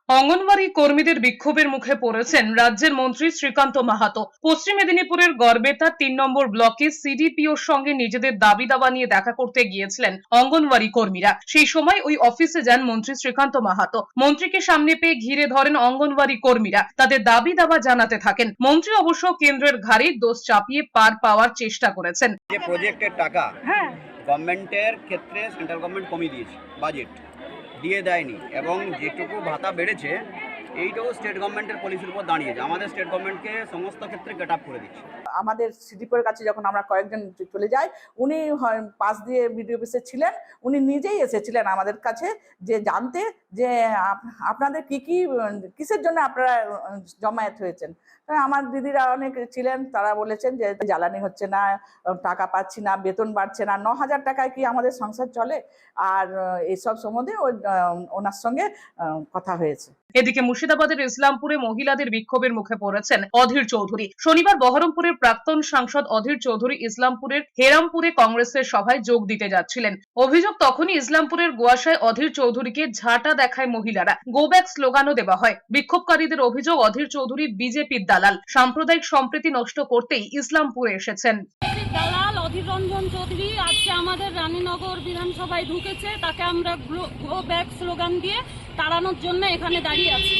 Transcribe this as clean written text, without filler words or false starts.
অঙ্গনওয়াড়ি কর্মীদের বিক্ষোভের মুখে পড়েছেন রাজ্যের মন্ত্রী শ্রীকান্ত মাহাতো। পশ্চিম মেদিনীপুরের গড়বেতার ৩ নম্বর ব্লকে সিডিপিওর সঙ্গে নিজেদের দাবি দাবা নিয়ে দেখা করতে গিয়েছিলেন অঙ্গনওয়াড়ি কর্মীরা। সেই সময় ওই অফিসে যান মন্ত্রী শ্রীকান্ত মাহাতো। মন্ত্রীকে সামনে পেয়ে ঘিরে ধরেন অঙ্গনওয়াড়ি কর্মীরা, তাদের দাবি দাবা জানাতে থাকেন। মন্ত্রী অবশ্য কেন্দ্রের ঘাড়ে দোষ চাপিয়ে পার পাওয়ার চেষ্টা করেছেন। যে প্রজেক্টের টাকা গভর্নমেন্টের ক্ষেত্রে সেন্ট্রাল গভর্নমেন্ট কমিয়ে দিয়েছে, বাজেট দিয়ে দেয়নি, এবং যেটুকু ভাতা বেড়েছে এইটাও স্টেট গভর্নমেন্টের পলিসির উপর দাঁড়িয়েছে। আমাদের স্টেট গভর্নমেন্টকে সমস্ত ক্ষেত্রে গেট আপ করে দিচ্ছে। আমাদের সিডিপিওর কাছে যখন আমরা কয়েকজন চলে যাই, উনি পাশ দিয়ে বিডিও অফিসে ছিলেন, উনি নিজেই এসেছিলেন আমাদের কাছে যে জানতে যে আপনাদের কিসের জন্য আপনারা জমায়েত হয়েছেন। আমার দিদিরা অনেক ছিলেন, তারা বলেছেন যে জ্বালানি হচ্ছে না, টাকা পাচ্ছি না, বেতন বাড়ছে না, ৯,০০০ টাকায় কি আমাদের সংসার চলে, আর এইসব সম্বন্ধে ওনার সঙ্গে কথা হয়েছে। এদিকে মুর্শিদাবাদের ইসলামপুরে মহিলাদের বিক্ষোভের মুখে পড়েছেন অধীর চৌধুরী। শনিবার বহরমপুরের প্রাক্তন সাংসদ অধীর চৌধুরী ইসলামপুরের হেরামপুরে কংগ্রেসের সভায় যোগ দিতে যাচ্ছিলেন। অভিযোগ, তখনই ইসলামপুরের গোয়াসায় অধীর চৌধুরীকে ঝাঁটা দেখায় মহিলারা। গো ব্যাক স্লোগানও দেওয়া হয়। বিক্ষোভকারীদের অভিযোগ, অধীর চৌধুরী বিজেপির দালাল, সাম্প্রদায়িক সম্প্রীতি নষ্ট করতেই ইসলামপুরে এসেছেন। দালাল অধীর রঞ্জন চৌধুরী আজকে আমাদের রানীনগর বিধানসভায় ঢুকেছে, তাকে আমরা গো ব্যাক স্লোগান দিয়ে তাড়ানোর জন্য এখানে দাঁড়িয়ে আছি।